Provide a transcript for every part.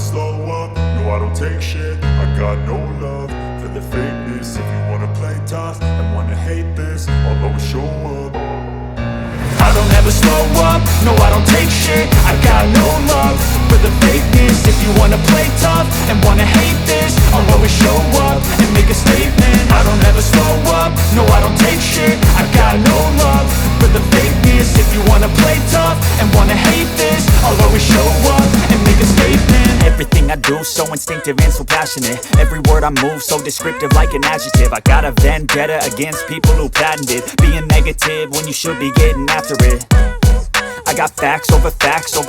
slow up, no I don't take shit. I got no love for the fakeness. If you wanna play tough and wanna hate this, I'll always show up. I don't ever slow up, no I don't take shit. I got no love for the fakeness. If you wanna play tough and wanna hate this, I'll always show up and make a statement. I don't ever slow up, no I don't take shit. I got no love for the fakeness. If you wanna play tough and wanna hate this, I'll always show up and make a statement. Everything I do so instinctive and so passionate. Every word I move so descriptive like an adjective. I got a vendetta against people who patented being negative when you should be getting after it. I got facts over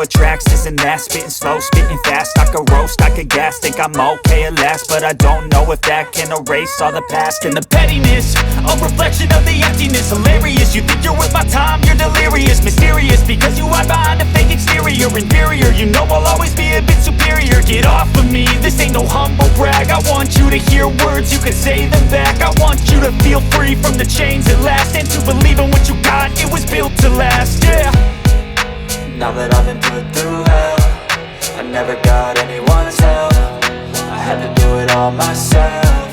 tracks, this and that. Spitting slow, spitting fast, I could roast, I could gas. Think I'm okay at last, but I don't know if that can erase all the past. And the pettiness, a reflection of the emptiness. Hilarious, you think you're worth my time, you're delirious. Mysterious, because you hide behind a fake exterior. Inferior, you know I'll always be a bit superior. Get off of me, this ain't no humble brag. I want you to hear words, you can say them back. I want you to feel free from the chains at last, and to believe in what you got, it was built to last, yeah. Now that I've been put through hell, I never got anyone's help. I had to do it all myself.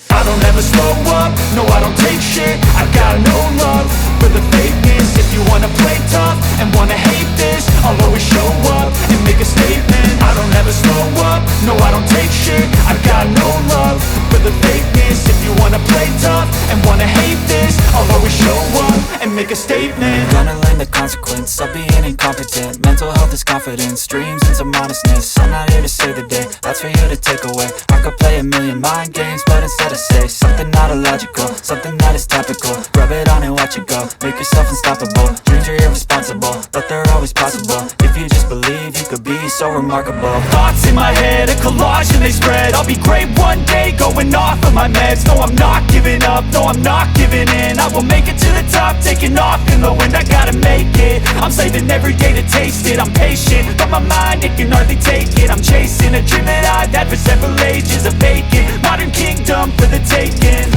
I don't ever slow up, no I don't take shit. I got no love for the fakeness. If you wanna play tough and wanna hate this, I'll always show up and make a statement. I don't ever slow up, no I don't take shit. I got no love for the fakeness. If you wanna play tough and wanna hate this, I'll always show up and make a statement. Gonna learn the consequence of being incompetent. Mental health is confidence, dreams and some honestness. I'm not here to save the day, that's for you to take away. I could play a million mind games, but instead I say something not illogical, something that is topical. Rub it on and watch it go, make yourself unstoppable. Dreams are irresponsible, but they're always possible. If you just believe, you could be so remarkable. Thoughts in my head, a collage and they spread. I'll be great one day, going off of my meds. No, I'm not giving up, no, I'm not giving in. I will make it to the top, taking off in the wind. I gotta make it, I'm saving every day to taste it. I'm patient, but my mind, it can hardly take it. I'm chasing a dream that I've had for several ages. A vacant, modern kingdom for the taking.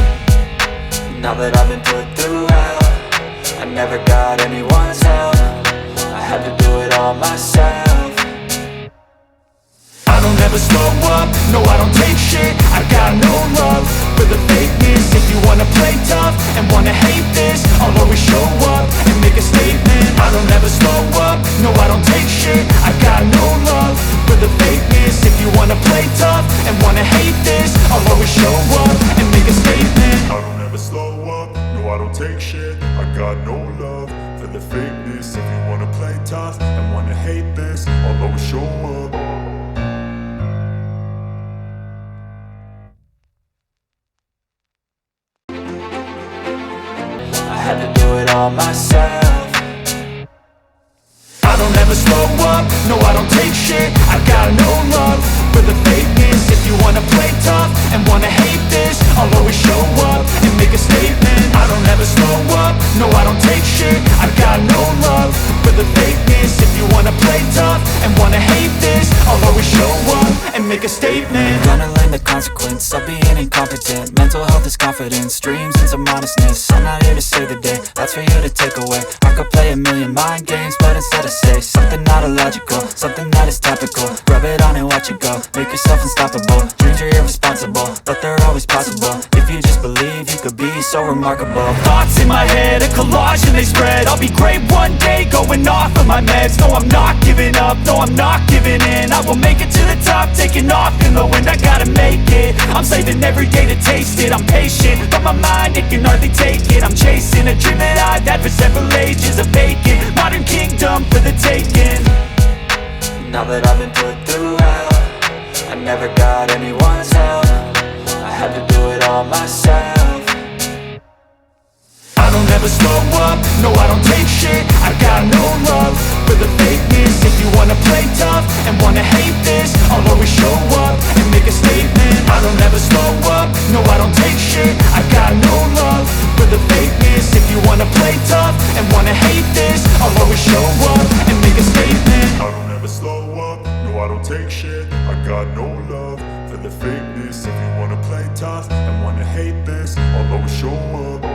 Now that I've been put through hell, I never got anyone's help. I had to do it all myself. I don't ever slow up, no I don't take shit. I got no love for the fakeness. If you wanna play tough and wanna hate this, I'll always show up and make a statement. I don't ever slow up, no I don't take shit. I got no love for the fakeness. If you wanna play tough and wanna hate this, I'll always show up and make a statement. I don't ever slow up, no I don't take shit. I got no love for the fakeness. If you wanna play tough and wanna hate this, I'll always show up. I had to do it all myself. I don't ever slow up, no I don't take shit. I got no love for the fakeness. If you wanna play tough and wanna hate this, I'll always show up and make a statement. I don't ever slow up, no I don't take shit. I got no love for the fakeness. If you wanna play tough and wanna hate this, I'll always show up and make a statement. Gonna learn the consequence of being incompetent. Mental health is confidence, dreams and some honestness. I'm not here to save the day, that's for you to take away. I could play a million mind games, but instead I say something not illogical, something that is topical. Rub it on and watch it go, make yourself unstoppable. Dreams are irresponsible, but they're always possible. If you just believe, you could be so remarkable. Thoughts in my head, a collage and they spread. I'll be great one day, going off of my meds. No, I'm not giving up, no, I'm not giving in. I will make it to the top, taking off in the wind. I gotta make it, I'm saving every day to taste it. I'm patient, but my mind, it can hardly take it. I'm chasing a dream that I've had for several ages. A vacant, modern kingdom for the taking. Now that I've been put through hell, I never got anyone's help. I had to do it all myself. I don't ever slow up, no I don't take shit. I got no love for the fakeness. If you wanna play tough and wanna hate this, I'll always show up and make a statement. I don't ever slow up, no I don't take shit. I got no love for the fakeness. If you wanna play tough and wanna hate this, I'll always show up and make a statement. I don't ever slow up, no I don't take shit. I got no love for the fakeness. If you wanna play tough and wanna hate this, I'll always show up.